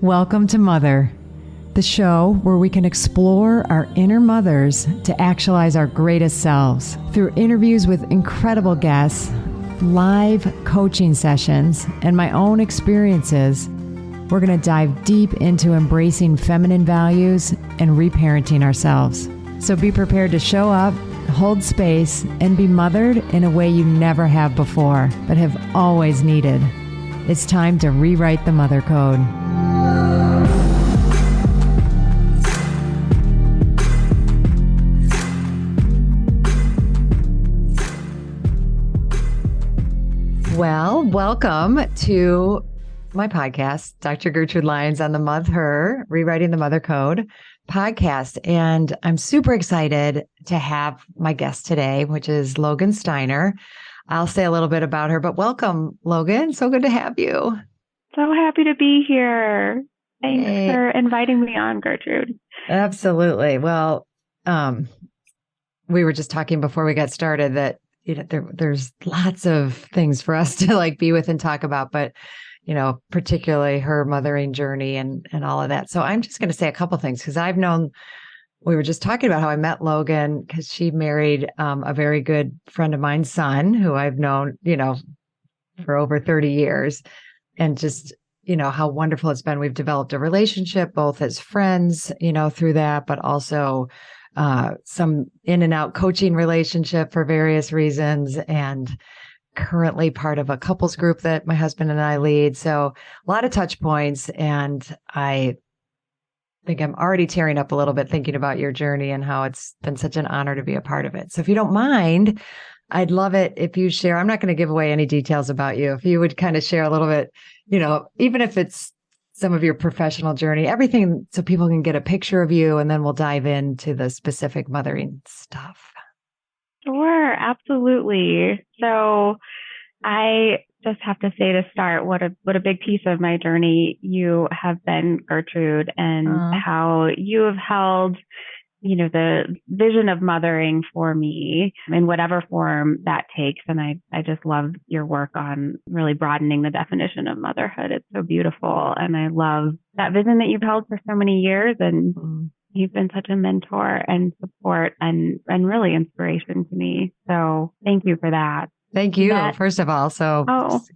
Welcome to Mother, the show where we can explore our inner mothers to actualize our greatest selves. Through interviews with incredible guests, live coaching sessions, and my own experiences, we're going to dive deep into embracing feminine values and reparenting ourselves. So be prepared to show up, hold space, and be mothered in a way you never have before, but have always needed. It's time to rewrite the mother code. Well, welcome to my podcast, Dr. Gertrude Lyons on the Motherhood, Rewriting the Mother Code podcast. And I'm super excited to have my guest today, which is Logan Steiner. I'll say a little bit about her, but welcome, Logan. So good to have you. So happy to be here. Thanks for inviting me on, Gertrude. Absolutely. Well, we were just talking before we got started that there's lots of things for us to be with and talk about, but particularly her mothering journey and all of that. So I'm just going to say a couple things because we were just talking about how I met Logan because she married a very good friend of mine's son who I've known, for over 30 years, and just, how wonderful it's been. We've developed a relationship both as friends, through that, but also some in and out coaching relationship for various reasons, and currently part of a couples group that my husband and I lead. So a lot of touch points. And I think I'm already tearing up a little bit thinking about your journey and how it's been such an honor to be a part of it. So if you don't mind, I'd love it if you share. I'm not going to give away any details about you. If you would kind of share a little bit, even if it's some of your professional journey, everything, so people can get a picture of you, and then we'll dive into the specific mothering stuff. Sure, absolutely. So I just have to say to start, what a big piece of my journey you have been, Gertrude, and how you have held, the vision of mothering for me in whatever form that takes. And I just love your work on really broadening the definition of motherhood. It's so beautiful. And I love that vision that you've held for so many years. And you've been such a mentor and support and really inspiration to me. So thank you for that. Thank you, first of all. So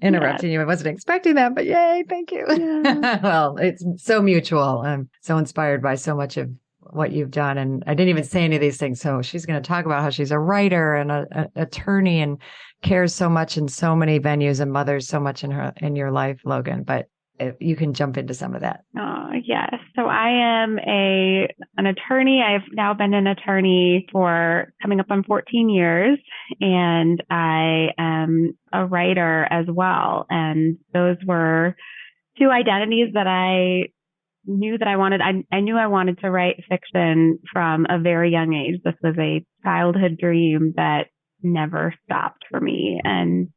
interrupting you, I wasn't expecting that, but yay, thank you. Yeah. Well, it's so mutual. I'm so inspired by so much of what you've done. And I didn't even say any of these things. So she's going to talk about how she's a writer and an attorney and cares so much in so many venues and mothers so much in your life, Logan. But if you can jump into some of that. Oh, yes. So I am an attorney. I've now been an attorney for coming up on 14 years, and I am a writer as well. And those were two identities that I knew that I wanted. I knew I wanted to write fiction from a very young age. This was a childhood dream that never stopped for me. And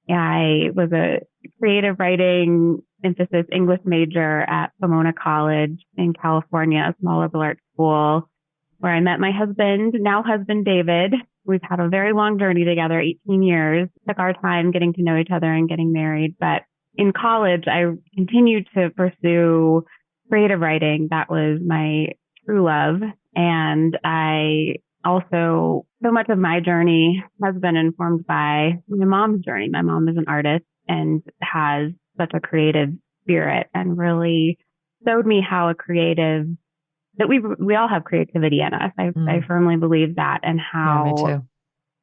I was a creative writing emphasis English major at Pomona College in California, a small liberal arts school, where I met my now husband, David. We've had a very long journey together, 18 years. Took our time getting to know each other and getting married. But in college, I continued to pursue creative writing. That was my true love. And I also, so much of my journey has been informed by my mom's journey. My mom is an artist and has such a creative spirit and really showed me how that we all have creativity in us. I firmly believe that, and how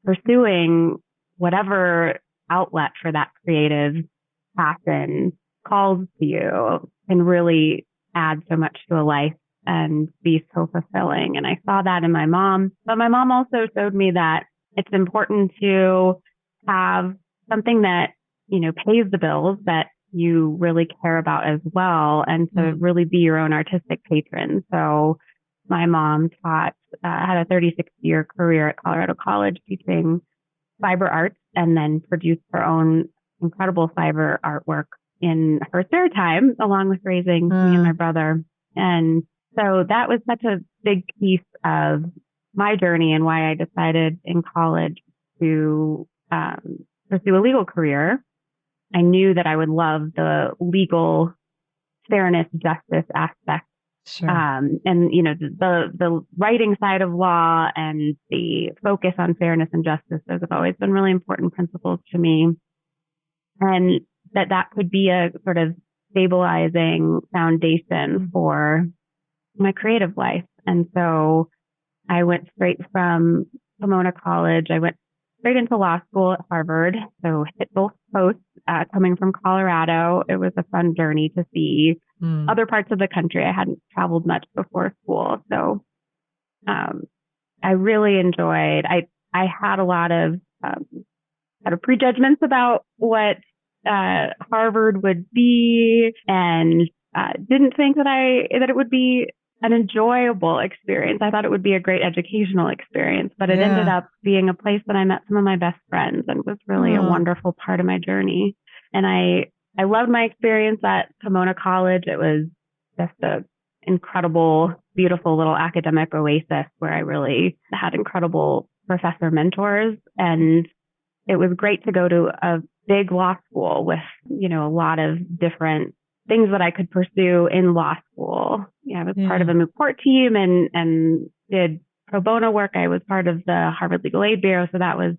pursuing whatever outlet for that creative passion calls to you can really add so much to a life and be so fulfilling. And I saw that in my mom, but my mom also showed me that it's important to have something that, pays the bills that you really care about as well, and to really be your own artistic patron. So my mom had a 36-year career at Colorado College teaching fiber arts, and then produced her own incredible fiber artwork in her spare time, along with raising me and my brother. And so that was such a big piece of my journey and why I decided in college to pursue a legal career. I knew that I would love the legal fairness, justice aspect. Sure. And the writing side of law and the focus on fairness and justice, those have always been really important principles to me. And that could be a sort of stabilizing foundation for my creative life. And so I went straight from Pomona College. I went straight into law school at Harvard. So hit both coasts. Coming from Colorado, it was a fun journey to see other parts of the country. I hadn't traveled much before school. So I really enjoyed, I had a lot of prejudgments about what Harvard would be, and didn't think that it would be an enjoyable experience. I thought it would be a great educational experience, but it ended up being a place that I met some of my best friends and was really a wonderful part of my journey. And I loved my experience at Pomona College. It was just an incredible, beautiful little academic oasis where I really had incredible professor mentors. And it was great to go to a big law school with, a lot of different things that I could pursue in law school. I was part of a moot court team and did pro bono work. I was part of the Harvard Legal Aid Bureau. So that was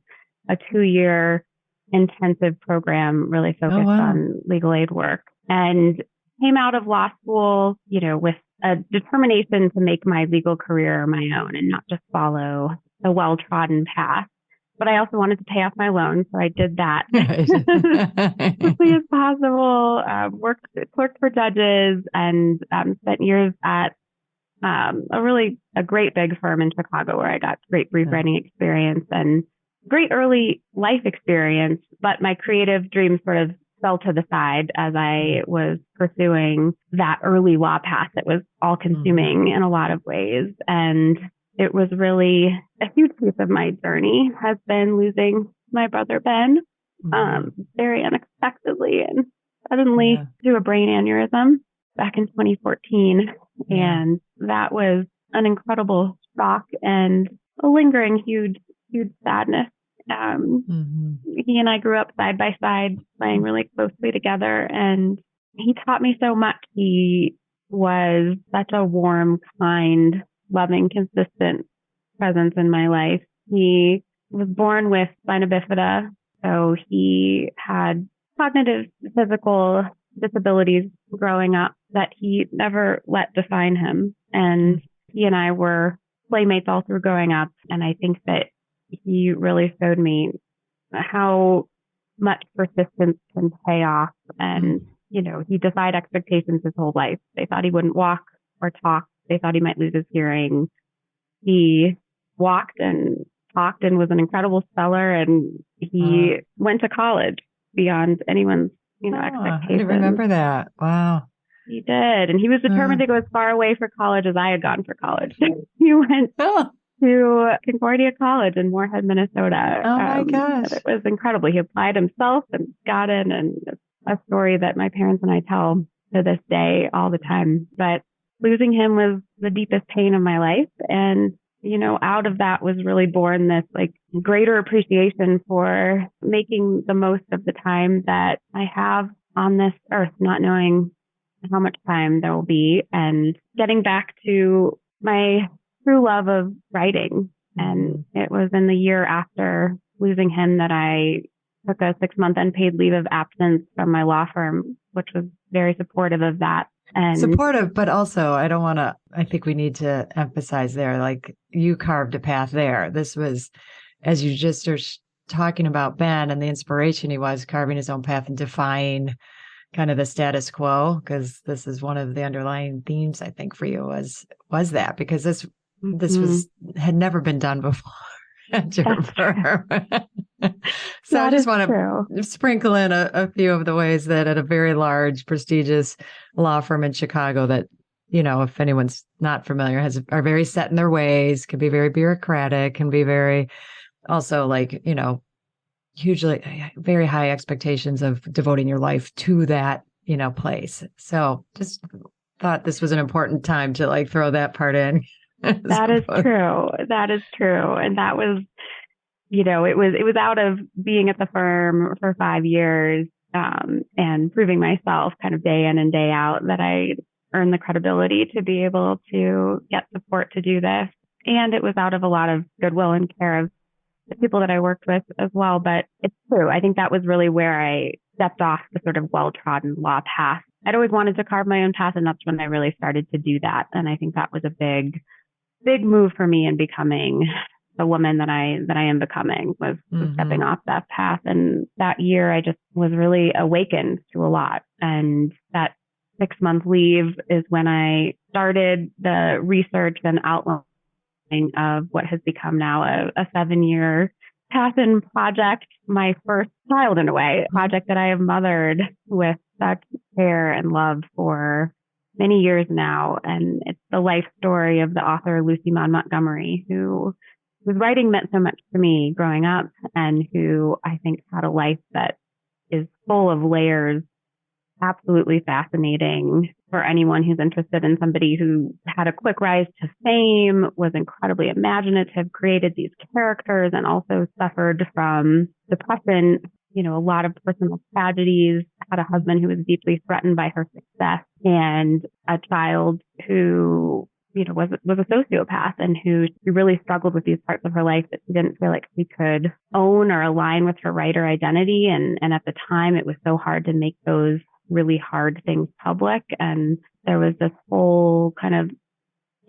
a 2-year intensive program really focused on legal aid work, and came out of law school, with a determination to make my legal career my own and not just follow a well-trodden path. But I also wanted to pay off my loans, so I did that as quickly as possible. Clerked for judges, and spent years at a great big firm in Chicago where I got great brief writing experience and great early life experience. But my creative dreams sort of fell to the side as I was pursuing that early law path that was all consuming in a lot of ways. And it was really a huge piece of my journey has been losing my brother, Ben, very unexpectedly and suddenly through a brain aneurysm back in 2014. And that was an incredible shock and a lingering huge sadness. He and I grew up side by side, playing really closely together, and he taught me so much. He was such a warm, kind, loving, consistent presence in my life. He was born with spina bifida, so he had cognitive, physical disabilities growing up that he never let define him. And he and I were playmates all through growing up. And I think that he really showed me how much persistence can pay off. And, he defied expectations his whole life. They thought he wouldn't walk or talk. They thought he might lose his hearing. He walked and talked and was an incredible speller. And he went to college beyond anyone's, expectations. I remember that. Wow. He did. And he was determined to go as far away for college as I had gone for college. He went to Concordia College in Moorhead, Minnesota. Oh my gosh. It was incredible. He applied himself and got in, and it's a story that my parents and I tell to this day all the time. But losing him was the deepest pain of my life. And, out of that was really born this greater appreciation for making the most of the time that I have on this earth, not knowing how much time there will be, and getting back to my true love of writing. And it was in the year after losing him that I took a 6-month unpaid leave of absence from my law firm, which was very supportive of that. And supportive, but also I think we need to emphasize there, you carved a path there. This was, as you just are talking about Ben and the inspiration he was carving his own path and defying kind of the status quo, because this is one of the underlying themes, I think, for you was that, because this had never been done before at your firm. So I just want to sprinkle in a few of the ways that at a very large, prestigious law firm in Chicago that, if anyone's not familiar, are very set in their ways, can be very bureaucratic, can be very also hugely very high expectations of devoting your life to that, place. So just thought this was an important time to throw that part in. That is true. That is true. And that was, it was out of being at the firm for 5 years and proving myself kind of day in and day out that I earned the credibility to be able to get support to do this. And it was out of a lot of goodwill and care of the people that I worked with as well. But it's true. I think that was really where I stepped off the sort of well-trodden law path. I'd always wanted to carve my own path, and that's when I really started to do that. And I think that was a big move for me in becoming the woman that I am becoming, was stepping off that path. And that year I just was really awakened to a lot. And that 6-month leave is when I started the research and outlining of what has become now a 7-year passion project, my first child in a way, a project that I have mothered with such care and love for many years now. And it's the life story of the author Lucy Maud Montgomery, whose writing meant so much to me growing up, and who I think had a life that is full of layers, absolutely fascinating for anyone who's interested in somebody who had a quick rise to fame, was incredibly imaginative, created these characters, and also suffered from depression, a lot of personal tragedies, had a husband who was deeply threatened by her success, and a child who was a sociopath, and who she really struggled with these parts of her life that she didn't feel like she could own or align with her writer identity. And at the time, it was so hard to make those really hard things public. And there was this whole kind of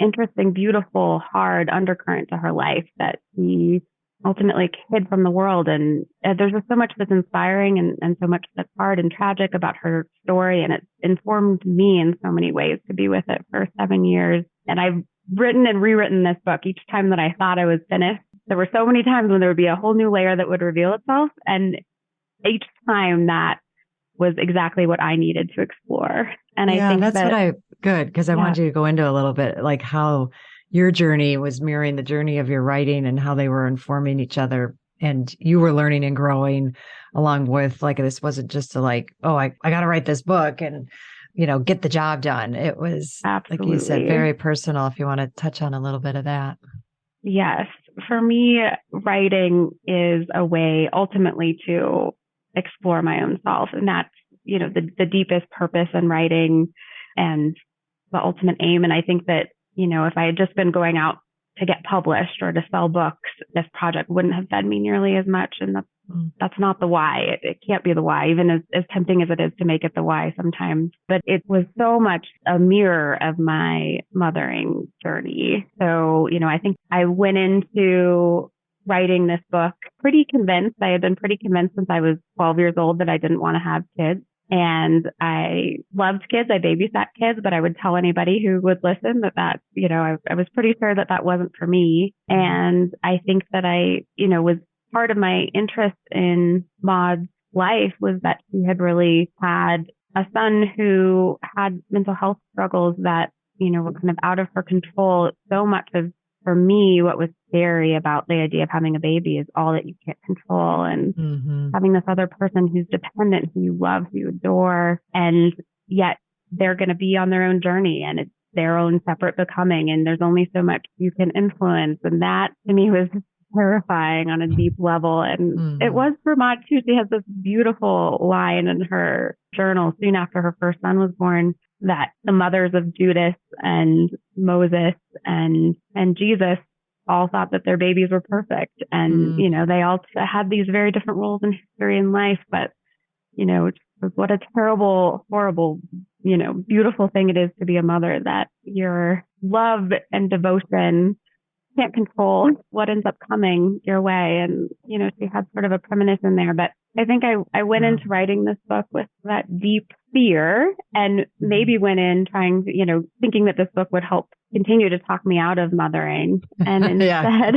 interesting, beautiful, hard undercurrent to her life that she ultimately hid from the world. And there's just so much that's inspiring and so much that's hard and tragic about her story. And it's informed me in so many ways to be with it for 7 years. And I've written and rewritten this book each time that I thought I was finished. There were so many times when there would be a whole new layer that would reveal itself. And each time that was exactly what I needed to explore. And I think that's good, because I wanted you to go into a little bit like how your journey was mirroring the journey of your writing and how they were informing each other. And you were learning and growing along with, like, this wasn't just to I got to write this book and, get the job done. It was, absolutely, like you said, very personal. If you want to touch on a little bit of that. Yes. For me, writing is a way ultimately to explore my own self. And that's, the deepest purpose in writing and the ultimate aim. And I think that, if I had just been going out to get published or to sell books, this project wouldn't have fed me nearly as much. And that's not the why. It can't be the why, even as tempting as it is to make it the why sometimes. But it was so much a mirror of my mothering journey. So, I think I went into writing this book pretty convinced. I had been pretty convinced since I was 12 years old that I didn't want to have kids. And I loved kids. I babysat kids, but I would tell anybody who would listen that I was pretty sure that wasn't for me. And I think that I, was part of my interest in Maud's life was that she had really had a son who had mental health struggles that, were kind of out of her control. So much of, for me, what was scary about the idea of having a baby is all that you can't control, and having this other person who's dependent, who you love, who you adore, and yet they're going to be on their own journey and it's their own separate becoming, and there's only so much you can influence. And that to me was terrifying on a deep level. And it was for Maud too. She has this beautiful line in her journal soon after her first son was born, that the mothers of Judas and Moses and Jesus all thought that their babies were perfect. And, they all had these very different roles in history and life, but, what a terrible, horrible, beautiful thing it is to be a mother, that your love and devotion can't control what ends up coming your way. And, she had sort of a premonition there, but I think I went into writing this book with that deep fear, and maybe went in trying to, thinking that this book would help continue to talk me out of mothering. And instead,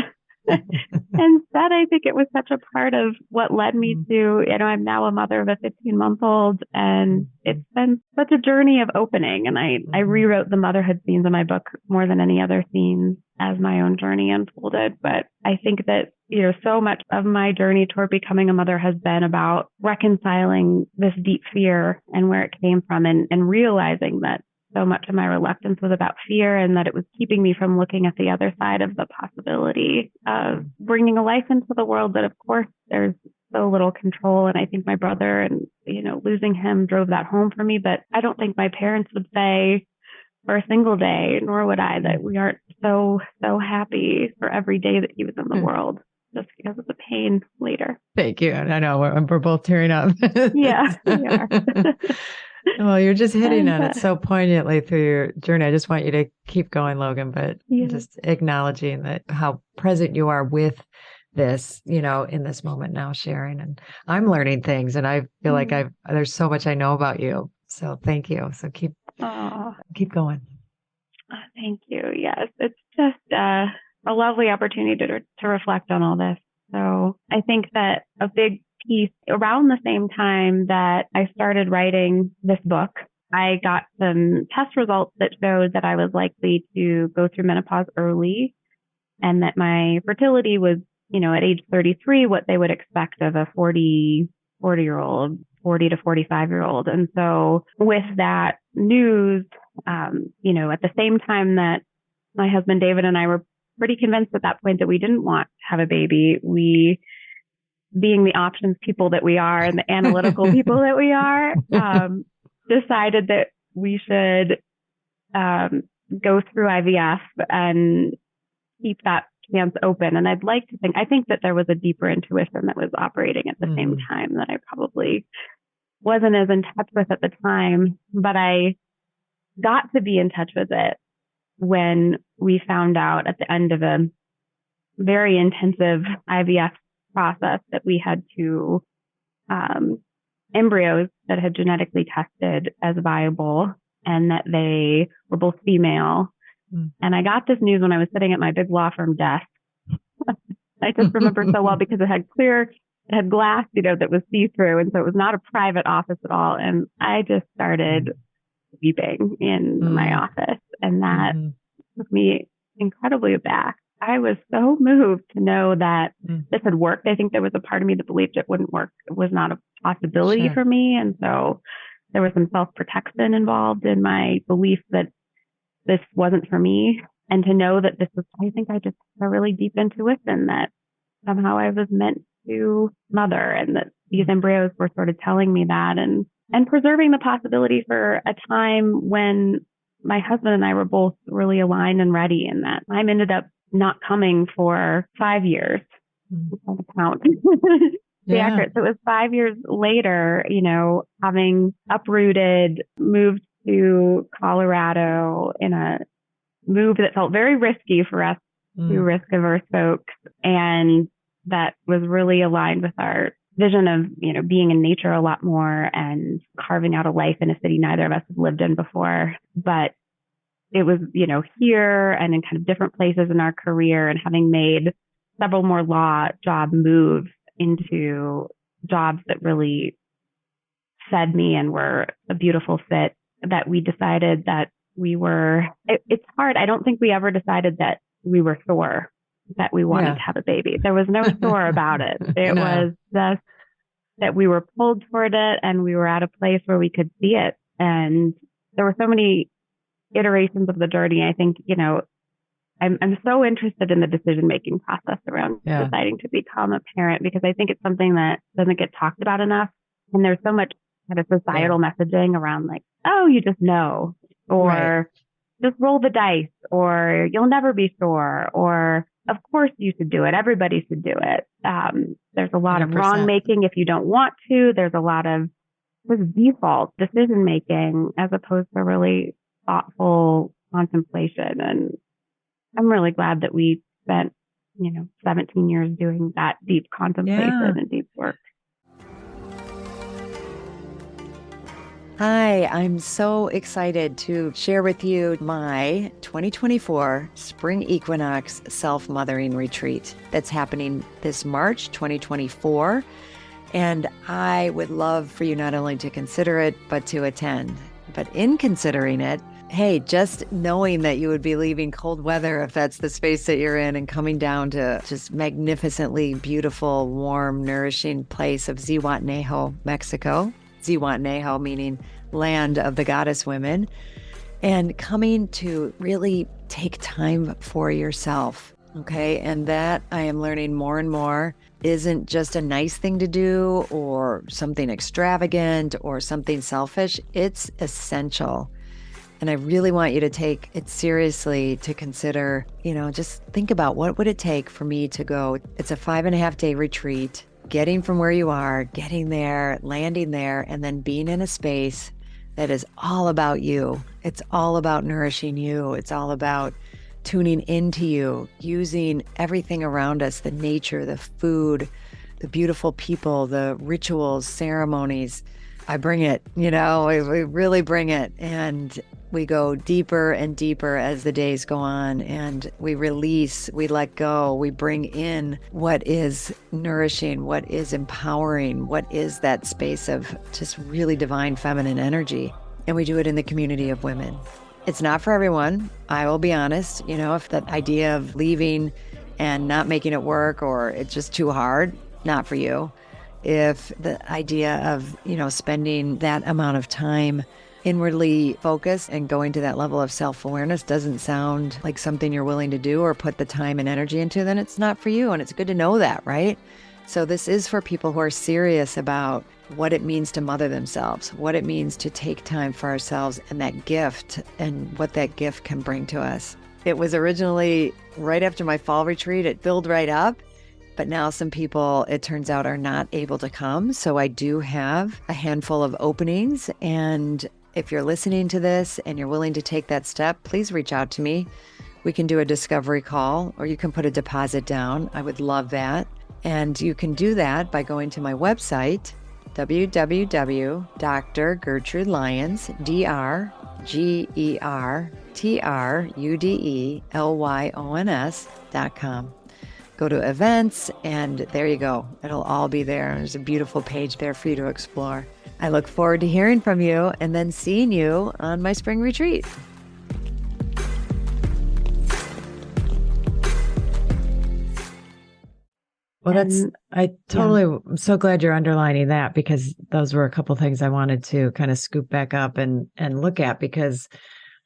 I think it was such a part of what led me to, I'm now a mother of a 15-month-old, and it's been such a journey of opening. And I rewrote the motherhood scenes in my book more than any other scenes as my own journey unfolded. But I think that, so much of my journey toward becoming a mother has been about reconciling this deep fear and where it came from, and realizing that so much of my reluctance was about fear, and that it was keeping me from looking at the other side of the possibility of bringing a life into the world that, of course, there's so little control. And I think my brother and, losing him drove that home for me. But I don't think my parents would say for a single day, nor would I, that we aren't so, so happy for every day that he was in the world, just because of the pain later. Thank you. I know we're both tearing up. Yeah, we are. Well, you're just hitting on it so poignantly through your journey. I just want you to keep going, Logan, but just acknowledging that how present you are with this, in this moment now, sharing. And I'm learning things, and I feel like there's so much I know about you. So thank you. So keep going. Thank you. Yes, it's just a lovely opportunity to reflect on all this. So I think that a big piece around the same time that I started writing this book, I got some test results that showed that I was likely to go through menopause early, and that my fertility was, at age 33, what they would expect of a 40-year-old, 40 to 45-year-old. And so with that news, at the same time that my husband David and I were pretty convinced at that point that we didn't want to have a baby, we, being the options people that we are and the analytical people that we are, decided that we should go through IVF and keep that chance open. And I think that there was a deeper intuition that was operating at the same time that I probably wasn't as in touch with at the time, but I got to be in touch with it when we found out at the end of a very intensive IVF process that we had two embryos that had genetically tested as viable, and that they were both female. And I got this news when I was sitting at my big law firm desk. I just remember so well because it had glass, that was see-through. And so it was not a private office at all. And I just started weeping in my office. And that took me incredibly aback. I was so moved to know that this had worked. I think there was a part of me that believed it wouldn't work. It was not a possibility for me. And so there was some self-protection involved in my belief that this wasn't for me. And to know that this was, I think I just had a really deep intuition that somehow I was meant to mother, and that these embryos were sort of telling me that, and preserving the possibility for a time when my husband and I were both really aligned and ready. And that time ended up not coming for 5 years. On the count. Accurate. So it was 5 years later, having uprooted, moved to Colorado in a move that felt very risky for us, two risk-averse folks, and that was really aligned with our vision of, being in nature a lot more and carving out a life in a city neither of us have lived in before. But it was, here and in kind of different places in our career, and having made several more law job moves into jobs that really fed me and were a beautiful fit, that we decided that it's hard. I don't think we ever decided that we were sure that we wanted to have a baby. There was no sure about it. It was just that we were pulled toward it, and we were at a place where we could see it. And there were so many iterations of the journey. I think, I'm so interested in the decision-making process around deciding to become a parent, because I think it's something that doesn't get talked about enough. And there's so much kind of societal messaging around like, oh, you just know, or just roll the dice, or you'll never be sure, or of course you should do it. Everybody should do it. There's a lot 100%. Of wrong making if you don't want to. There's a lot of default decision making as opposed to really thoughtful contemplation. And I'm really glad that we spent, 17 years doing that deep contemplation and deep work. Hi, I'm so excited to share with you my 2024 Spring Equinox Self-Mothering Retreat that's happening this March 2024. And I would love for you not only to consider it, but to attend. But in considering it, hey, just knowing that you would be leaving cold weather, if that's the space that you're in, and coming down to just magnificently beautiful, warm, nourishing place of Zihuatanejo, Mexico. Zihuatanejo meaning land of the goddess women, and coming to really take time for yourself. Okay. And that I am learning more and more isn't just a nice thing to do or something extravagant or something selfish. It's essential. And I really want you to take it seriously, to consider, just think about what would it take for me to go. It's a 5.5-day retreat, getting from where you are, getting there, landing there, and then being in a space that is all about you. It's all about nourishing you. It's all about tuning into you, using everything around us, the nature, the food, the beautiful people, the rituals, ceremonies. I bring it, we really bring it. And we go deeper and deeper as the days go on, and we release, we let go, we bring in what is nourishing, what is empowering, what is that space of just really divine feminine energy. And we do it in the community of women. It's not for everyone. I will be honest, if that idea of leaving and not making it work, or it's just too hard, not for you. If the idea of, spending that amount of time inwardly focused and going to that level of self-awareness doesn't sound like something you're willing to do or put the time and energy into, then it's not for you. And it's good to know that, right? So this is for people who are serious about what it means to mother themselves, what it means to take time for ourselves, and that gift and what that gift can bring to us. It was originally right after my fall retreat. It filled right up. But now some people, it turns out, are not able to come. So I do have a handful of openings. And if you're listening to this and you're willing to take that step, please reach out to me. We can do a discovery call, or you can put a deposit down. I would love that. And you can do that by going to my website, www.drgertrudelyons, DrGertrudelyons.com. Go to events, and there you go. It'll all be there. There's a beautiful page there for you to explore. I look forward to hearing from you and then seeing you on my spring retreat. Well, I'm so glad you're underlining that, because those were a couple of things I wanted to kind of scoop back up and look at, because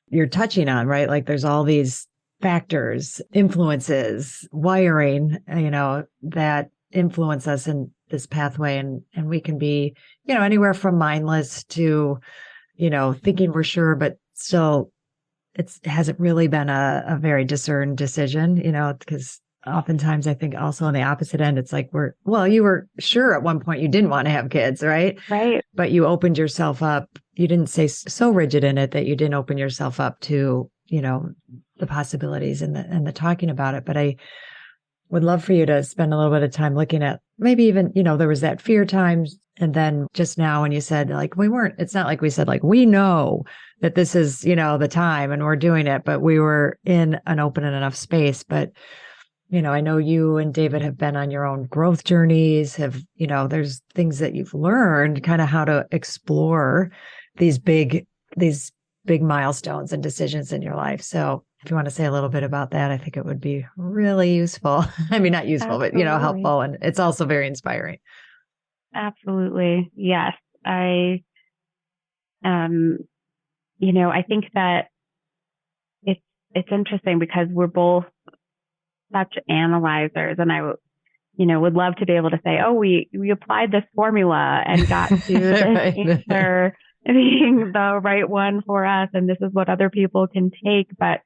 you're touching on, right? Like there's all these factors, influences, wiring, that influence us in this pathway. And we can be, anywhere from mindless to, thinking we're sure, but still it hasn't really been a very discerned decision, because oftentimes I think also on the opposite end, it's like you were sure at one point you didn't want to have kids, right? Right. But you opened yourself up. You didn't stay so rigid in it that you didn't open yourself up to, the possibilities and the talking about it. But I would love for you to spend a little bit of time looking at maybe even, there was that fear times. And then just now when you said like, it's not like we said, like, we know that this is, the time and we're doing it, but we were in an open enough space. But, I know you and David have been on your own growth journeys, there's things that you've learned, kind of how to explore these big milestones and decisions in your life. So if you want to say a little bit about that, I think it would be really useful. I mean, not useful, Absolutely. but, helpful. And it's also very inspiring. Absolutely. Yes. I think that it's interesting because we're both such analyzers, and I would love to be able to say, oh, we applied this formula and got to this Right. answer being the right one for us, and this is what other people can take. But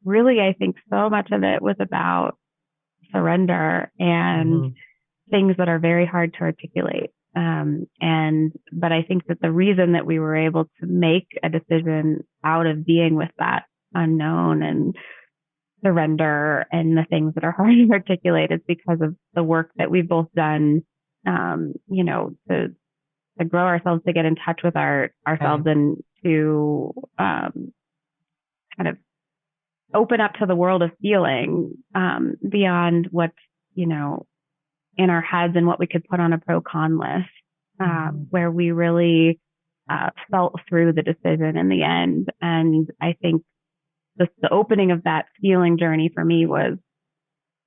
really, I think so much of it was about surrender and things that are very hard to articulate. But I think that the reason that we were able to make a decision out of being with that unknown and surrender and the things that are hard to articulate is because of the work that we've both done, to grow ourselves, to get in touch with ourselves, and to kind of open up to the world of feeling beyond what's, in our heads and what we could put on a pro-con list, where we really felt through the decision in the end. And I think the opening of that feeling journey for me was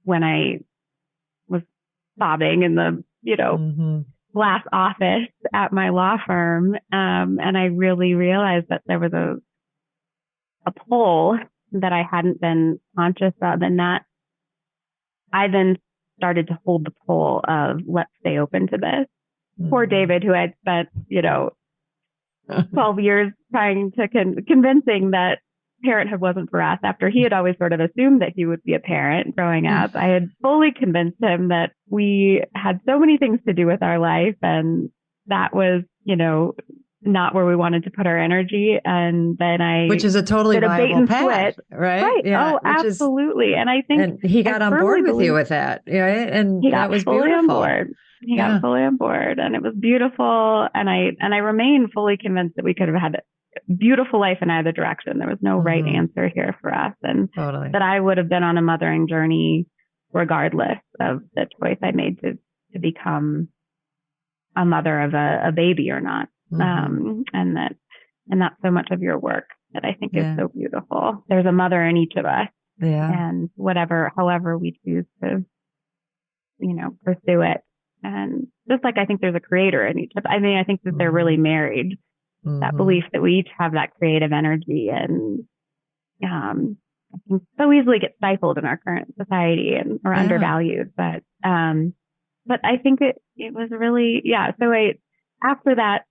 when I was sobbing in the, glass office at my law firm. And I really realized that there was a pull that I hadn't been conscious of, and that I then started to hold the pole of let's stay open to this. Poor David, who had spent, 12 years trying to convincing that parenthood wasn't for us after he had always sort of assumed that he would be a parent growing up. I had fully convinced him that we had so many things to do with our life and that was, not where we wanted to put our energy. And then which is a totally viable path, right? Right. Yeah, oh, absolutely. And I think and he got on board with you with that, right? And that was fully beautiful. On board. He got fully on board, and it was beautiful. And I remain fully convinced that we could have had a beautiful life in either direction. There was no right answer here for us, and that I would have been on a mothering journey regardless of the choice I made to become a mother of a baby or not. And that's so much of your work that I think is so beautiful. There's a mother in each of us. Yeah. And however we choose to, pursue it. And just like I think there's a creator in each of us. I mean, I think that they're really married. That belief that we each have that creative energy and, I think so easily get stifled in our current society or undervalued. But I think it was really, So after that,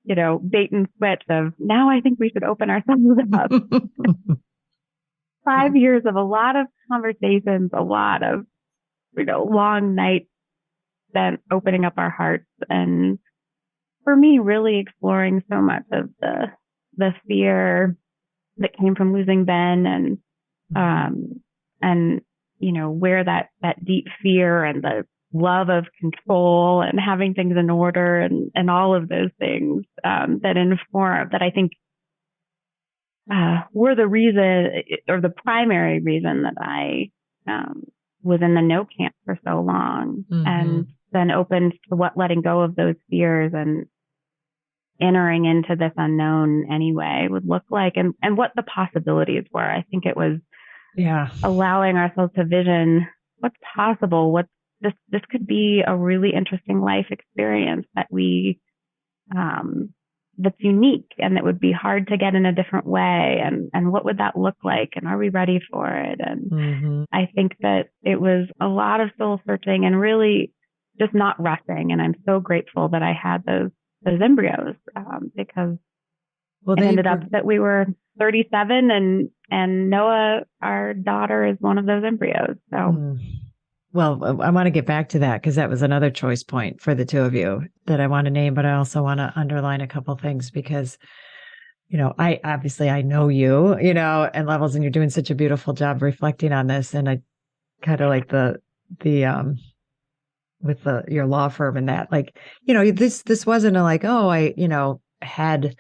bait and switch of now I think we should open ourselves up. 5 years of a lot of conversations, a lot of, long nights spent opening up our hearts. And for me, really exploring so much of the fear that came from losing Ben and, where that deep fear and the love of control and having things in order and all of those things that I think were the reason or the primary reason that I was in the no camp for so long and then opened to what letting go of those fears and entering into this unknown anyway would look like and what the possibilities were. I think it was allowing ourselves to vision what's possible, this could be a really interesting life experience that that's unique and that would be hard to get in a different way. And what would that look like? And are we ready for it? And I think that it was a lot of soul searching and really just not rushing. And I'm so grateful that I had those embryos because it ended up that we were 37 and Noah, our daughter, is one of those embryos. So. Well, I want to get back to that because that was another choice point for the two of you that I want to name, but I also want to underline a couple of things because, I know you, and Levels, and you're doing such a beautiful job reflecting on this. And I kind of like with your law firm and that, this wasn't I had,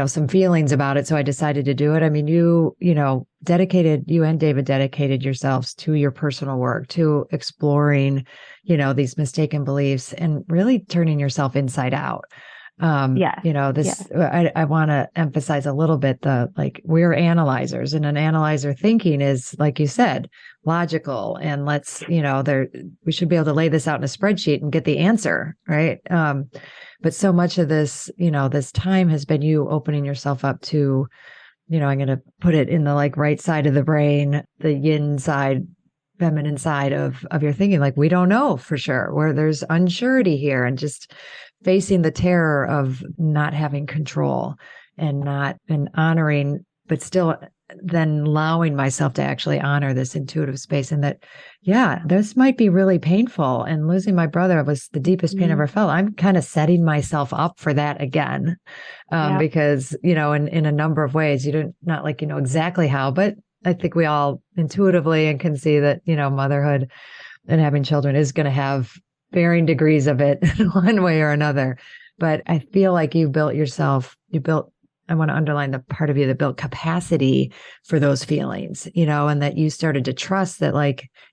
some feelings about it. So I decided to do it. I mean, you and David dedicated yourselves to your personal work, to exploring, these mistaken beliefs and really turning yourself inside out. I want to emphasize a little bit we're analyzers, and an analyzer thinking is, like you said, logical. And we should be able to lay this out in a spreadsheet and get the answer, right? But so much of this, this time has been you opening yourself up to, I'm going to put it in the right side of the brain, the yin side, feminine side of your thinking. We don't know for sure, where there's unsurety here, and just facing the terror of not having control and honoring, but still then allowing myself to actually honor this intuitive space. And that, this might be really painful. And losing my brother was the deepest pain I ever felt. I'm kind of setting myself up for that again. Because, in a number of ways, not exactly how, but I think we all intuitively and can see that, motherhood and having children is going to have varying degrees of it one way or another. But I feel like I want to underline the part of you that built capacity for those feelings, and that you started to trust that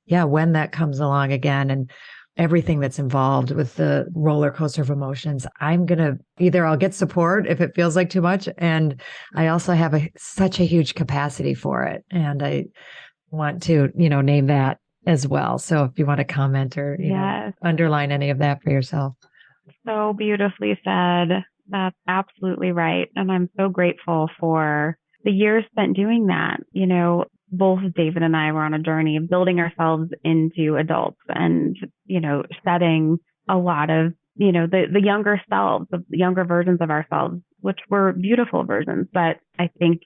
when that comes along again and everything that's involved with the roller coaster of emotions, I'll get support if it feels like too much. And I also have such a huge capacity for it. And I want to, name that as well. So if you want to comment or underline any of that for yourself. So beautifully said. That's absolutely right. And I'm so grateful for the years spent doing that, both David and I were on a journey of building ourselves into adults and, shedding a lot of, the younger selves, the younger versions of ourselves, which were beautiful versions. But I think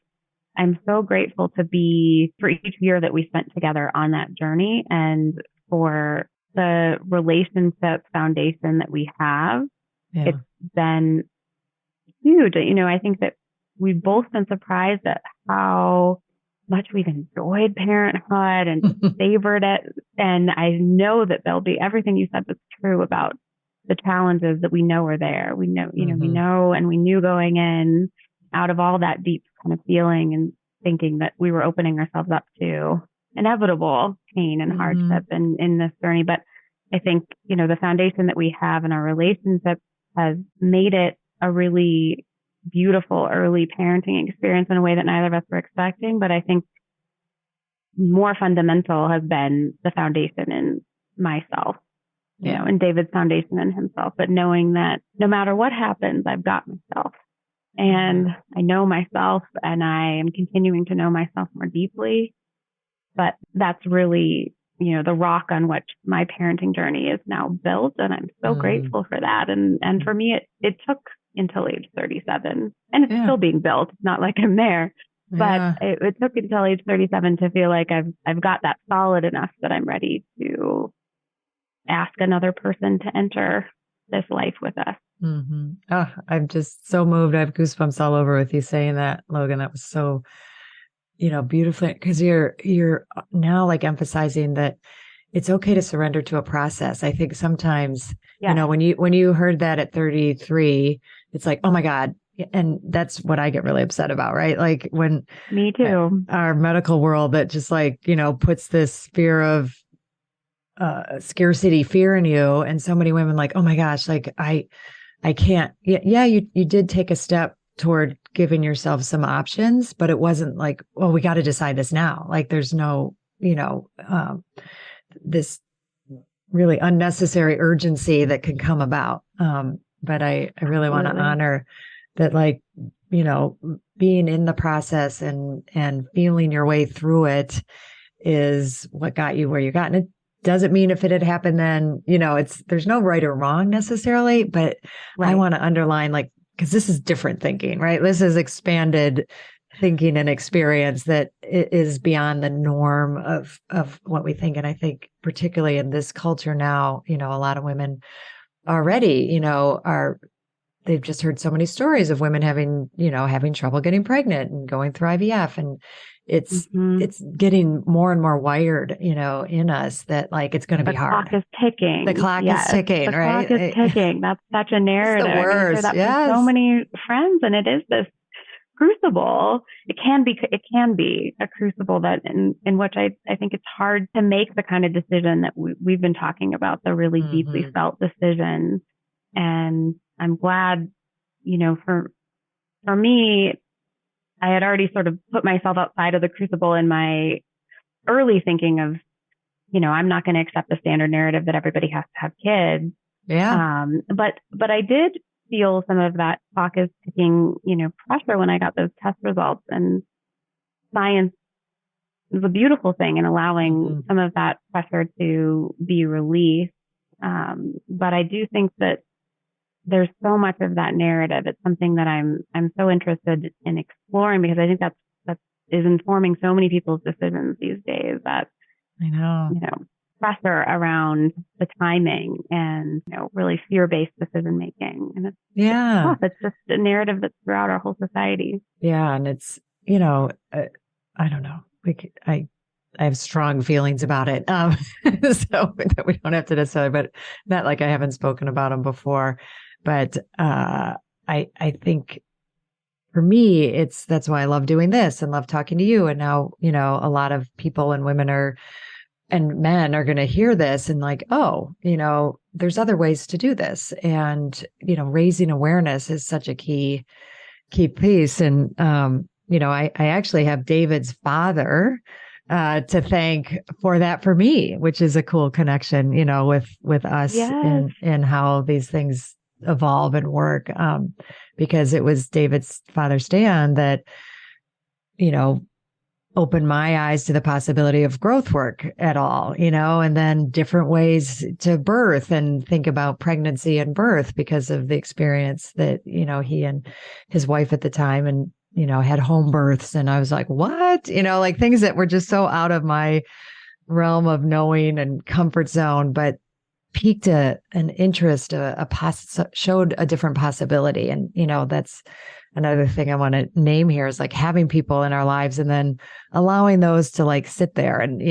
I'm so grateful for each year that we spent together on that journey and for the relationship foundation that we have. Yeah. It's been huge. I think that we've both been surprised at how much we've enjoyed parenthood and savored it. And I know that there'll be everything you said was true about the challenges that we know are there. We know, we know, and we knew going in out of all that deep kind of feeling and thinking that we were opening ourselves up to inevitable pain and hardship in this journey. But I think, the foundation that we have in our relationship has made it a really beautiful early parenting experience in a way that neither of us were expecting. But I think more fundamental has been the foundation in myself, and David's foundation in himself. But knowing that no matter what happens, I've got myself. And I know myself, and I am continuing to know myself more deeply. But that's really, the rock on which my parenting journey is now built. And I'm so grateful for that. And for me, it took until age 37, and it's still being built. It's not like I'm there, but it took until age 37 to feel like I've got that solid enough that I'm ready to ask another person to enter this life with us. Oh, I'm just so moved. I have goosebumps all over with you saying that, Logan. That was so, beautiful, because you're now like emphasizing that it's okay to surrender to a process. I think sometimes, when you heard that at 33, it's like, oh my God. And that's what I get really upset about, right? Like when me too, our medical world that just like, puts this fear of scarcity fear in you. And so many women like, oh my gosh, like I can't. Yeah, you did take a step toward giving yourself some options, but it wasn't like, well, we got to decide this now. Like there's no, this really unnecessary urgency that can come about. But I really want to honor that, like, being in the process and feeling your way through it is what got you where you got. And it doesn't mean if it had happened then, there's no right or wrong necessarily, but I want to underline, like, because this is different thinking, right? This is expanded thinking and experience that is beyond the norm of what we think. And I think particularly in this culture now, a lot of women already, they've just heard so many stories of women having trouble getting pregnant and going through IVF. And it's getting more and more wired, in us that like, it's going to be hard. The clock is ticking. The clock is ticking, right? The clock is ticking. That's such a narrative. It's the worst. I hear that from so many friends, and it is this crucible. It can be a crucible that in which I think it's hard to make the kind of decision that we've been talking about, the really deeply felt decision. And I'm glad, for me, I had already sort of put myself outside of the crucible in my early thinking of, I'm not going to accept the standard narrative that everybody has to have kids. Yeah. But I did feel some of that clock is ticking, pressure when I got those test results, and science is a beautiful thing in allowing some of that pressure to be released. But I do think that there's so much of that narrative. It's something that I'm so interested in exploring, because I think that is informing so many people's decisions these days. That I know, pressure around the timing and really fear-based decision making, and it's tough. It's just a narrative that's throughout our whole society. Yeah, and it's I don't know. I have strong feelings about it, so that we don't have to necessarily. But not like I haven't spoken about them before. But I think for me, that's why I love doing this and love talking to you. And now, a lot of people and women and men are going to hear this and like, oh, there's other ways to do this. And, raising awareness is such a key piece. And, I actually have David's father to thank for that for me, which is a cool connection, with us and how these things evolve and work, because it was David's father, Stan, that, opened my eyes to the possibility of growth work at all, and then different ways to birth and think about pregnancy and birth because of the experience that, he and his wife at the time and, had home births. And I was like, what? Like things that were just so out of my realm of knowing and comfort zone, but piqued an interest, showed a different possibility. And, that's another thing I want to name here is like having people in our lives and then allowing those to like sit there and,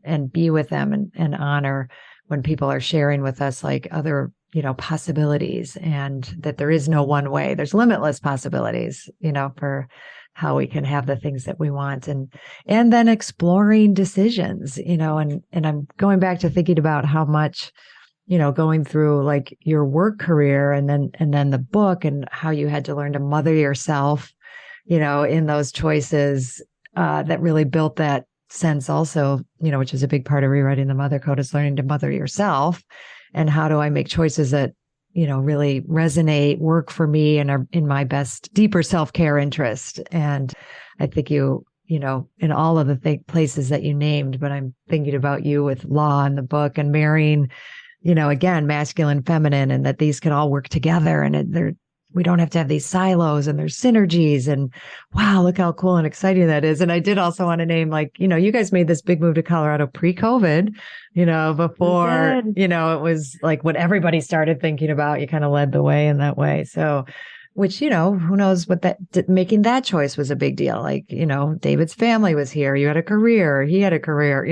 and be with them and honor when people are sharing with us like other, possibilities, and that there is no one way. There's limitless possibilities, for how we can have the things that we want, and then exploring decisions, and I'm going back to thinking about how much, going through like your work career and then the book and how you had to learn to mother yourself, in those choices, that really built that sense also, which is a big part of rewriting the Mother Code, is learning to mother yourself. And how do I make choices that, really resonate, work for me, and are in my best, deeper self-care interest. And I think in all of the places that you named, but I'm thinking about you with law in the book and marrying, again, masculine, feminine, and that these can all work together, and we don't have to have these silos, and there's synergies, and wow, look how cool and exciting that is. And I did also want to name, like, you guys made this big move to Colorado pre-COVID, before, it was like what everybody started thinking about. You kind of led the way in that way. So, which, who knows what making that choice was a big deal. Like, David's family was here. You had a career. He had a career.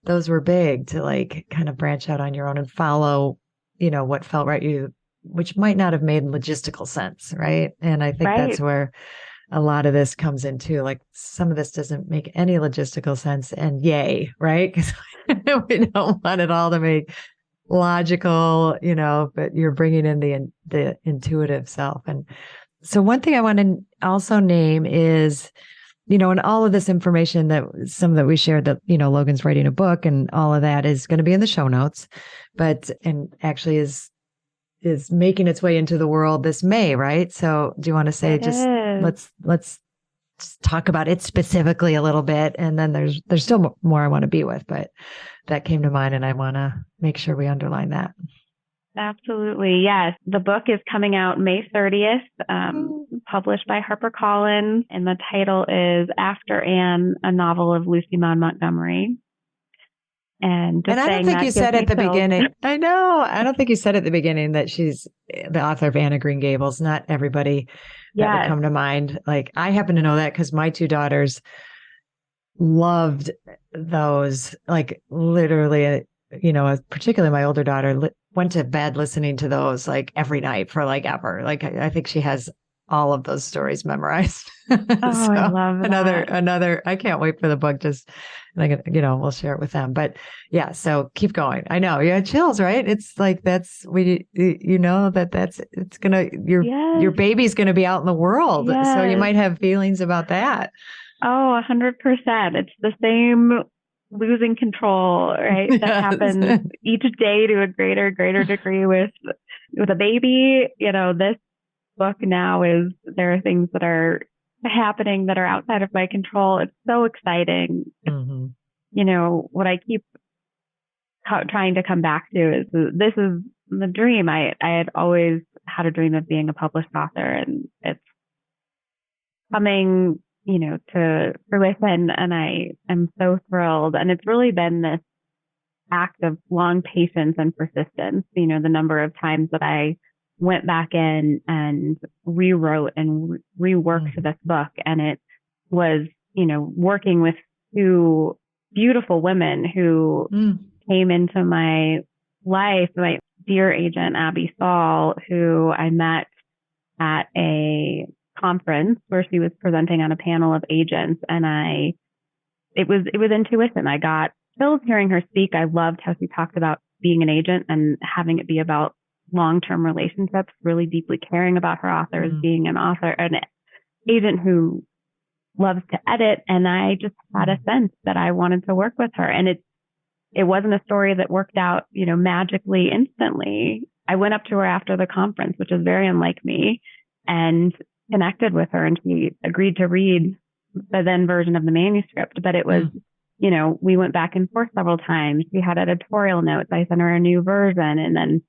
Those were big to like kind of branch out on your own and follow, what felt right to you, which might not have made logistical sense. Right. And I think that's where a lot of this comes into, like, some of this doesn't make any logistical sense, and yay. Right. Because we don't want it all to make logical, but you're bringing in the intuitive self. And so one thing I want to also name is, and all of this information that we shared, that, Logan's writing a book and all of that is going to be in the show notes, and actually is making its way into the world this May, right? So do you want to say, let's just talk about it specifically a little bit, and then there's still more I want to be with, but that came to mind and I want to make sure we underline that. Absolutely. Yes. The book is coming out May 30th, published by HarperCollins, and the title is After Anne, a novel of Lucy Maud Montgomery. And I don't think you said at the beginning. I know. I don't think you said at the beginning that she's the author of Anne of Green Gables. Not everybody that would come to mind. Like, I happen to know that because my two daughters loved those. Like, literally, particularly my older daughter went to bed listening to those like every night for like ever. Like, I think she has all of those stories memorized. Oh, so I love that. Another, I can't wait for the book. Just, like, we'll share it with them. But yeah, so keep going. I know you had chills, right? It's like, it's gonna, your baby's going to be out in the world. Yes. So you might have feelings about that. Oh, 100%. It's the same losing control, right? That happens each day to a greater degree with a baby. This book now there are things that are happening that are outside of my control. It's so exciting. Mm-hmm. What I keep trying to come back to is this is the dream. I had always had a dream of being a published author, and it's coming, to fruition, and I am so thrilled. And it's really been this act of long patience and persistence. The number of times that I went back in and rewrote and reworked this book. And it was, working with two beautiful women who came into my life. My dear agent, Abby Saul, who I met at a conference where she was presenting on a panel of agents. And it was intuition. I got chills hearing her speak. I loved how she talked about being an agent and having it be about long-term relationships, really deeply caring about her authors, being an agent who loves to edit. And I just had a sense that I wanted to work with her. And it wasn't a story that worked out, magically instantly. I went up to her after the conference, which is very unlike me, and connected with her. And she agreed to read the then version of the manuscript, but it was, we went back and forth several times. We had editorial notes. I sent her a new version, and then,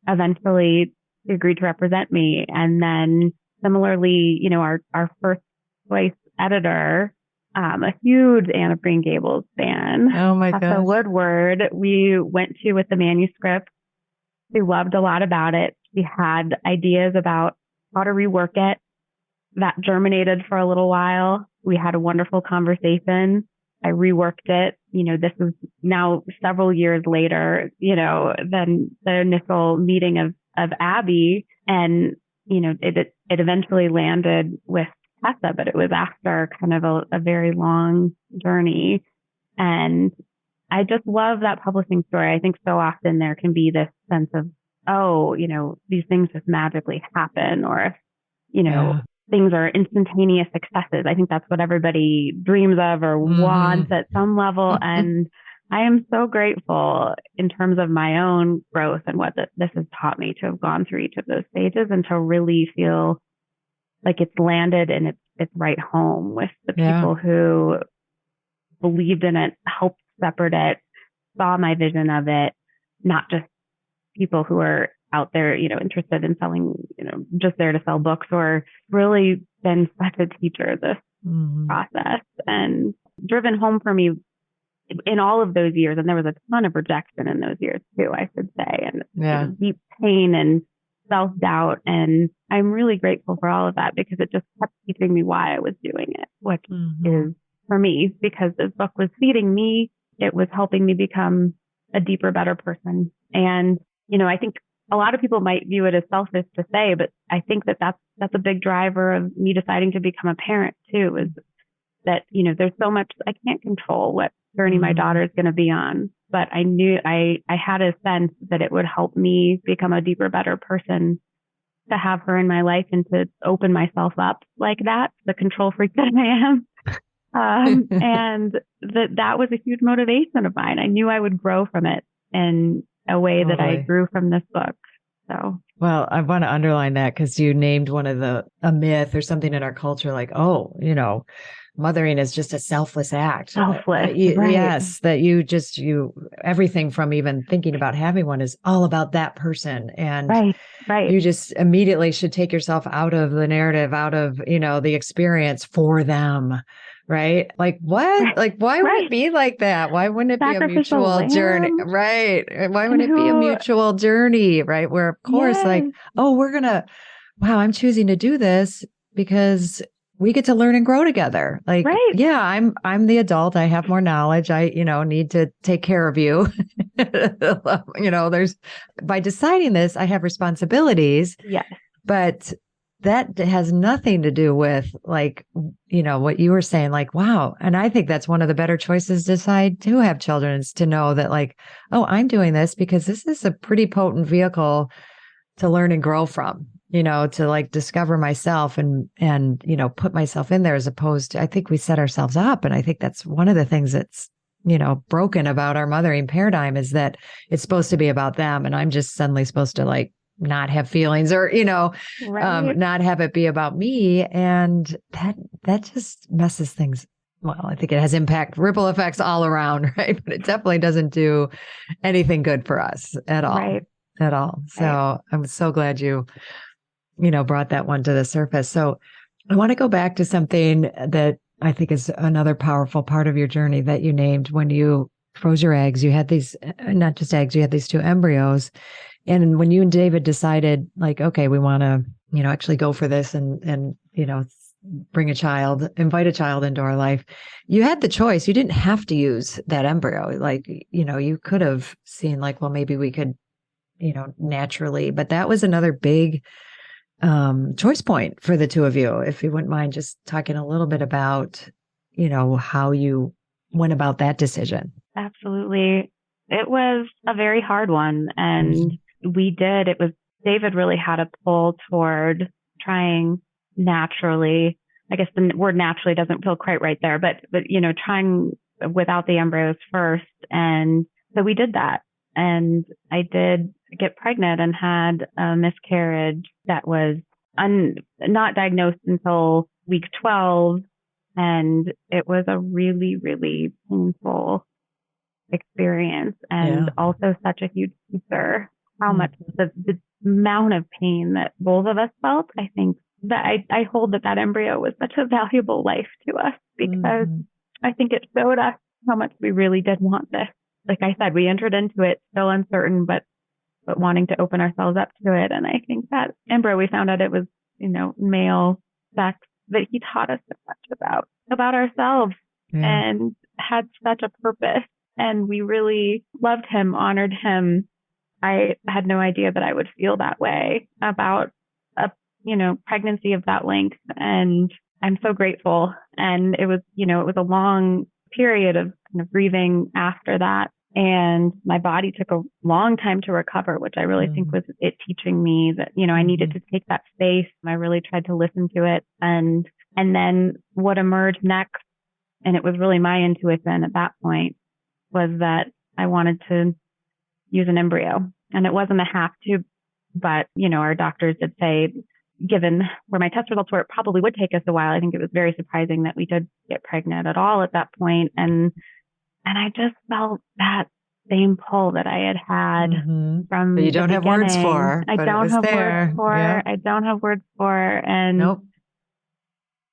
eventually she agreed to represent me. And then similarly, our first choice editor, a huge Anne of Green Gables fan. Oh my Tessa gosh. Woodward, we went to with the manuscript. She loved a lot about it. She had ideas about how to rework it. That germinated for a little while. We had a wonderful conversation. I reworked it. This is now several years later, than the initial meeting of Abby. And, it eventually landed with Tessa, but it was after kind of a very long journey. And I just love that publishing story. I think so often there can be this sense of, these things just magically happen, or if, things are instantaneous successes. I think that's what everybody dreams of or wants at some level. And I am so grateful in terms of my own growth and what this has taught me to have gone through each of those stages and to really feel like it's landed in its right home with the people who believed in it, helped shepherd it, saw my vision of it, not just people who are out there, interested in selling, just there to sell books, or really been such a teacher this process and driven home for me in all of those years. And there was a ton of rejection in those years too, I should say, and deep pain and self-doubt. And I'm really grateful for all of that, because it just kept teaching me why I was doing it, which is for me, because this book was feeding me. It was helping me become a deeper, better person. And, I think a lot of people might view it as selfish to say, but I think that's a big driver of me deciding to become a parent too, is that, there's so much I can't control what journey my daughter is going to be on, but I knew I had a sense that it would help me become a deeper, better person to have her in my life and to open myself up like that, the control freak that I am. And that was a huge motivation of mine. I knew I would grow from it in a way that I grew from this book. So, well, I want to underline that because you named one of a myth or something in our culture, like, mothering is just a selfless act. Selfless, right. Yes, that you everything from even thinking about having one is all about that person. And right. You just immediately should take yourself out of the narrative, out of, the experience for them. Right? Like what? Like, why would it be like that? Why wouldn't it be a mutual journey? Right. Why wouldn't it be a mutual journey? Right. Where of course, wow, I'm choosing to do this because we get to learn and grow together. Like, I'm the adult. I have more knowledge. I, need to take care of you. By deciding this, I have responsibilities. Yes. But that has nothing to do with what you were saying, like, wow. And I think that's one of the better choices to decide to have children, is to know that I'm doing this because this is a pretty potent vehicle to learn and grow from, to discover myself and put myself in there, as opposed to, I think we set ourselves up. And I think that's one of the things that's, broken about our mothering paradigm, is that it's supposed to be about them. And I'm just suddenly supposed to not have feelings or, not have it be about me. And that just messes things. Well, I think it has ripple effects all around, right? But it definitely doesn't do anything good for us at all. Right. At all. So I'm so glad you brought that one to the surface. So I want to go back to something that I think is another powerful part of your journey that you named. When you froze your eggs, you had these, not just eggs, you had these two embryos. And when you and David decided, okay, we want to, actually go for this and invite a child into our life, you had the choice. You didn't have to use that embryo. You could have seen well, maybe we could, naturally, but that was another big choice point for the two of you. If you wouldn't mind just talking a little bit about, how you went about that decision. Absolutely. It was a very hard one. And David really had a pull toward trying naturally. I guess the word naturally doesn't feel quite right there, but trying without the embryos first. And so we did that. And I did get pregnant and had a miscarriage that was not diagnosed until week 12. And it was a really, really painful experience, and also such a huge teacher. How much the amount of pain that both of us felt. I think that I hold that embryo was such a valuable life to us, because I think it showed us how much we really did want this. Like I said, we entered into it still uncertain, but wanting to open ourselves up to it. And I think that embryo, we found out it was, male sex, that he taught us so much about ourselves and had such a purpose. And we really loved him, honored him. I had no idea that I would feel that way about a, pregnancy of that length. And I'm so grateful. And it was, it was a long period of kind of grieving after that. And my body took a long time to recover, which I really think was it teaching me that, I needed to take that space. I really tried to listen to it. And then what emerged next, and it was really my intuition at that point, was that I wanted to use an embryo. And it wasn't a have to, but, our doctors did say, given where my test results were, it probably would take us a while. I think it was very surprising that we did get pregnant at all at that point. And I just felt that same pull that I had from but you don't the have beginning. words for, I but don't it was have there. words for. Yeah. I don't have words for. And Nope.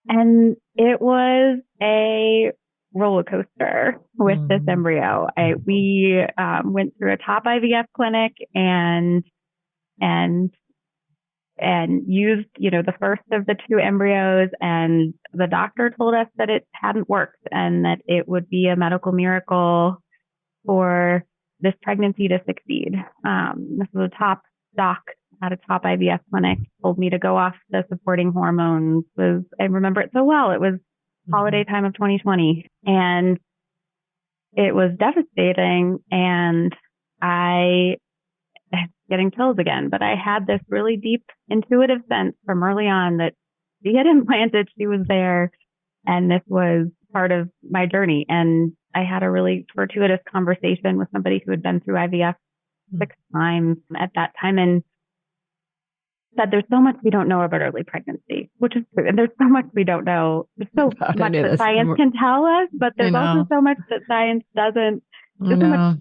And it was a roller coaster with this embryo. We went through a top IVF clinic and used, the first of the two embryos, and the doctor told us that it hadn't worked and that it would be a medical miracle for this pregnancy to succeed. This was a top doc at a top IVF clinic, told me to go off the supporting hormones. I remember it so well. It was holiday time of 2020, and it was devastating. And I getting chills again, but I had this really deep intuitive sense from early on that she had implanted, she was there, and this was part of my journey. And I had a really fortuitous conversation with somebody who had been through IVF 6 times at that time, and said there's so much we don't know about early pregnancy, which is true. And there's so much we don't know. There's so much that science can tell us, but there's also so much that science doesn't. There's so much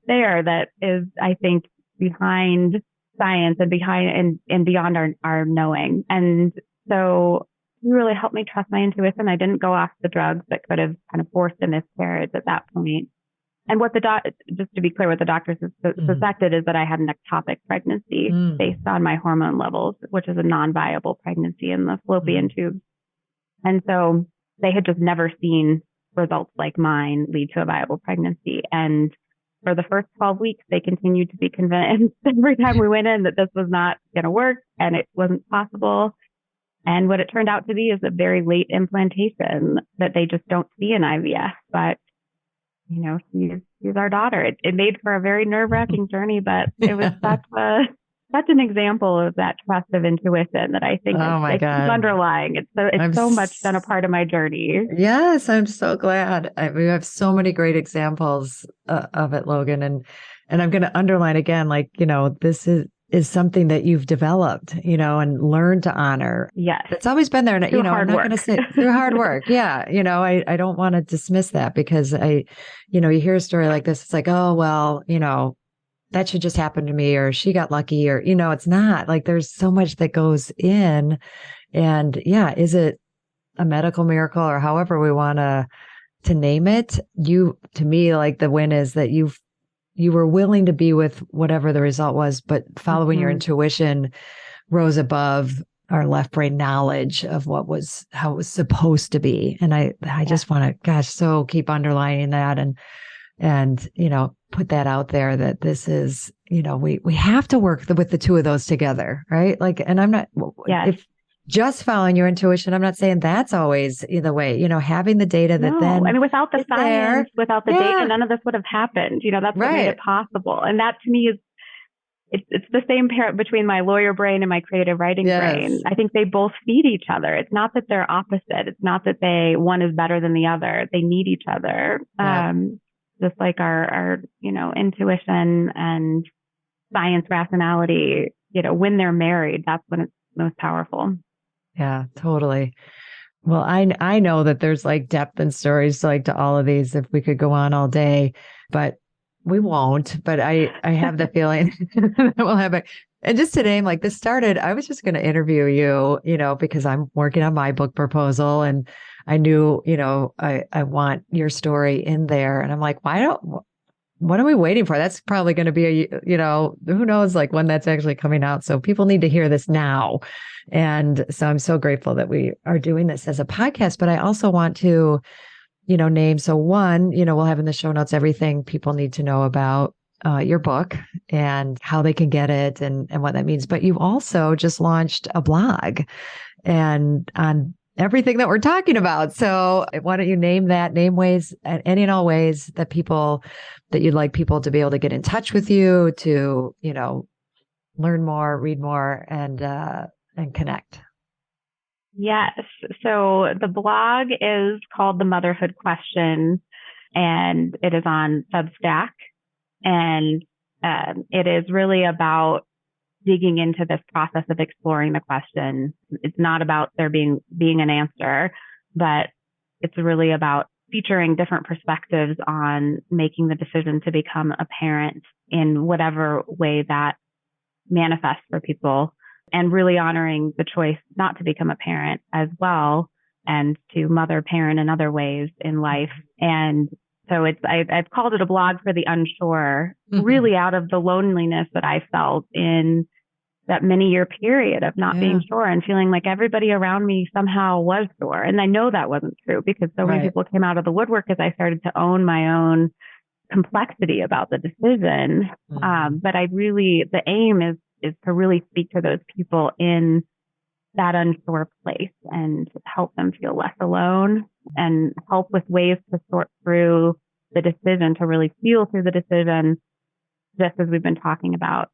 there that is, I think, behind science and beyond our knowing. And so it really helped me trust my intuition. I didn't go off the drugs that could have kind of forced a miscarriage at that point. And what just to be clear, what the doctors suspected is that I had an ectopic pregnancy based on my hormone levels, which is a non-viable pregnancy in the fallopian tubes. And so they had just never seen results like mine lead to a viable pregnancy. And for the first 12 weeks, they continued to be convinced every time we went in that this was not going to work and it wasn't possible. And what it turned out to be is a very late implantation that they just don't see in IVF. But, she's our daughter. It made for a very nerve-wracking journey, but it was such an example of that trust of intuition that I think it's underlying. It's so much been a part of my journey. Yes, I'm so glad. We have so many great examples of it, Logan. And I'm going to underline again, this is something that you've developed, and learned to honor. Yes. It's always been there. And, I'm not going to say through hard work. Yeah. I don't want to dismiss that because you hear a story like this. It's like, oh, well, that should just happen to me, or she got lucky, or, it's not. Like there's so much that goes in. And is it a medical miracle or however we want to name it? To me, like the win is that you were willing to be with whatever the result was, but following your intuition rose above our left brain knowledge of how it was supposed to be. And I just want to, so keep underlining that and, put that out there that this is, we have to work with the two of those together. Right. And I'm not, if just following your intuition, I'm not saying that's always the way, having the data that without the science, without the data, none of this would have happened. That's what made it possible. And that to me is, it's the same pair between my lawyer brain and my creative writing brain. I think they both feed each other. It's not that they're opposite. It's not that one is better than the other. They need each other. Just like our intuition and science rationality, when they're married, that's when it's most powerful. Yeah, totally. Well, I know that there's like depth and stories like to all of these if we could go on all day, but we won't. But I have the feeling that we'll have it. And just to name, like this started, I was just going to interview you, because I'm working on my book proposal and I knew, I want your story in there. And I'm like, what are we waiting for? That's probably going to be who knows like when that's actually coming out. So people need to hear this now. And so I'm so grateful that we are doing this as a podcast, but I also want to, name. So one, we'll have in the show notes everything people need to know about your book and how they can get it and what that means. But you also just launched a blog and on everything that we're talking about. So why don't you name ways and any and all ways that you'd like people to be able to get in touch with you to, learn more, read more and connect. Yes. So the blog is called The Motherhood Question, and it is on Substack. And it is really about digging into this process of exploring the question. It's not about there being an answer, but it's really about featuring different perspectives on making the decision to become a parent in whatever way that manifests for people, and really honoring the choice not to become a parent as well, and to mother parent in other ways in life. And so I've called it a blog for the unsure, really out of the loneliness that I felt in that many year period of not being sure and feeling like everybody around me somehow was sure. And I know that wasn't true because so many people came out of the woodwork as I started to own my own complexity about the decision. But the aim is to really speak to those people in that unsure place and help them feel less alone and help with ways to sort through the decision, to really feel through the decision, just as we've been talking about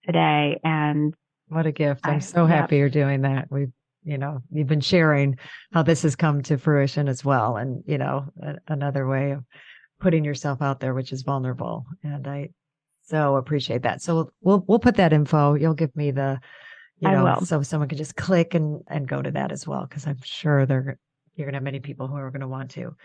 today. And what a gift. I'm so happy you're doing that. You've been sharing how this has come to fruition as well. And, another way of putting yourself out there, which is vulnerable. And I so appreciate that. So we'll put that info. You'll give me the, so someone can just click and go to that as well. Cause I'm sure you're going to have many people who are going to want to.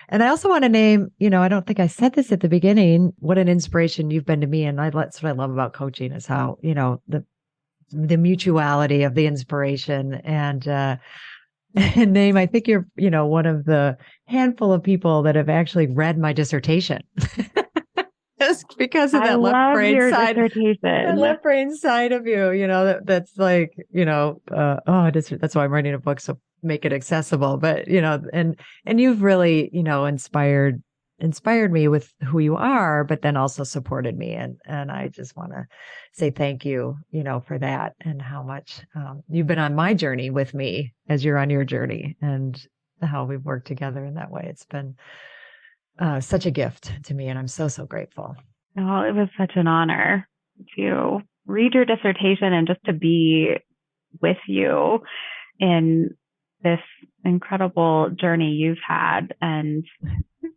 And I also want to name, I don't think I said this at the beginning, what an inspiration you've been to me. And that's what I love about coaching is how, the mutuality of the inspiration and name, I think you're, one of the handful of people that have actually read my dissertation. Just because of that left brain side, that left brain side of you, that's like, that's why I'm writing a book. So make it accessible, but, and you've really, inspired me with who you are, but then also supported me. And I just want to say thank you, for that and how much you've been on my journey with me as you're on your journey and how we've worked together in that way. It's been such a gift to me. And I'm so, so grateful. Oh, it was such an honor to read your dissertation and just to be with you in this incredible journey you've had. And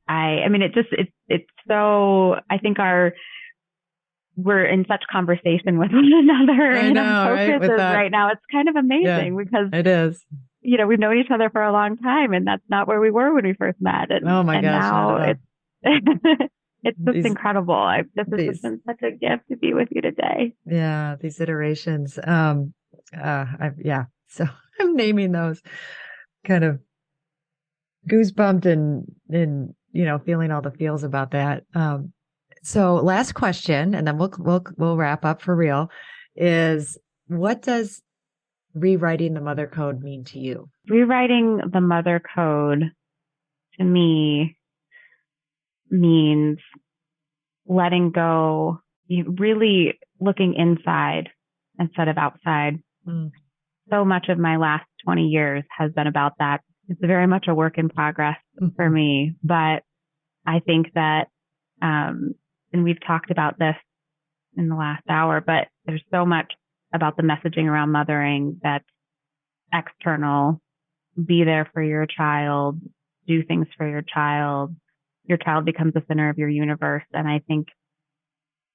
it's so, I think we're in such conversation with one another and our focuses right now. It's kind of amazing because it is. We've known each other for a long time, and that's not where we were when we first met. And, oh my gosh! Now it's just incredible. This has been such a gift to be with you today. Yeah, these iterations. So I'm naming those kind of goosebumped and feeling all the feels about that. So last question, and then we'll wrap up for real. Is what does rewriting the mother code mean to you? Rewriting the mother code to me means letting go, really looking inside instead of outside. So much of my last 20 years has been about that. It's very much a work in progress for me, but I think that, and we've talked about this in the last hour, but there's so much about the messaging around mothering that's external. Be there for your child, do things for your child. Your child becomes the center of your universe. And I think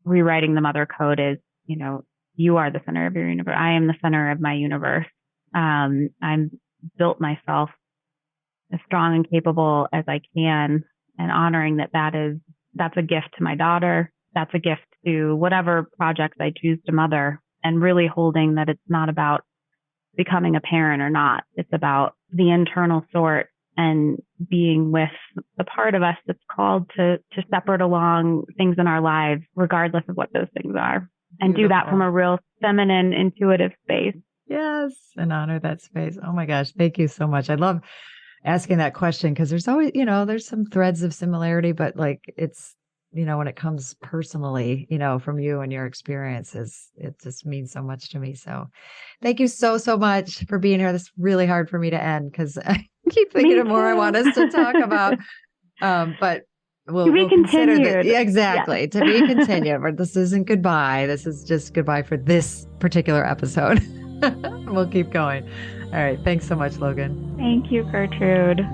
rewriting the mother code is, you are the center of your universe. I am the center of my universe. I'm built myself as strong and capable as I can, and honoring that's a gift to my daughter. That's a gift to whatever projects I choose to mother, and really holding that it's not about becoming a parent or not. It's about the internal sort and being with the part of us that's called to shepherd along things in our lives, regardless of what those things are. And Beautiful. Do that from a real feminine, intuitive space. Yes. And honor that space. Oh my gosh. Thank you so much. I love asking that question because there's always, there's some threads of similarity, but like it's, when it comes personally, from you and your experiences, it just means so much to me. So thank you so, so much for being here. This is really hard for me to end because I keep thinking of more I want us to talk about. But we'll consider that. Yeah, exactly. Yes. To be continued. But this isn't goodbye. This is just goodbye for this particular episode. We'll keep going. All right. Thanks so much, Logan. Thank you, Gertrude.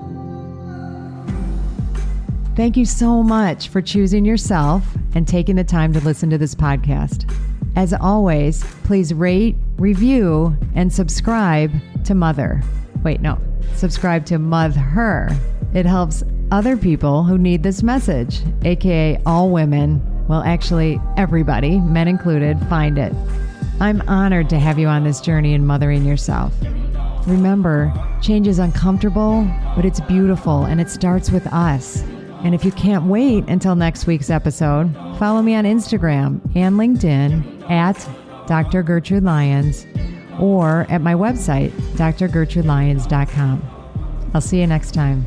Thank you so much for choosing yourself and taking the time to listen to this podcast. As always, please rate, review, and subscribe to Mother. Subscribe to Mother. It helps other people who need this message, aka all women, well, actually everybody, men included, find it. I'm honored to have you on this journey in mothering yourself. Remember, change is uncomfortable, but it's beautiful, and it starts with us. And if you can't wait until next week's episode, follow me on Instagram and LinkedIn at Dr. Gertrude Lyons or at my website, drgertrudelyons.com. I'll see you next time.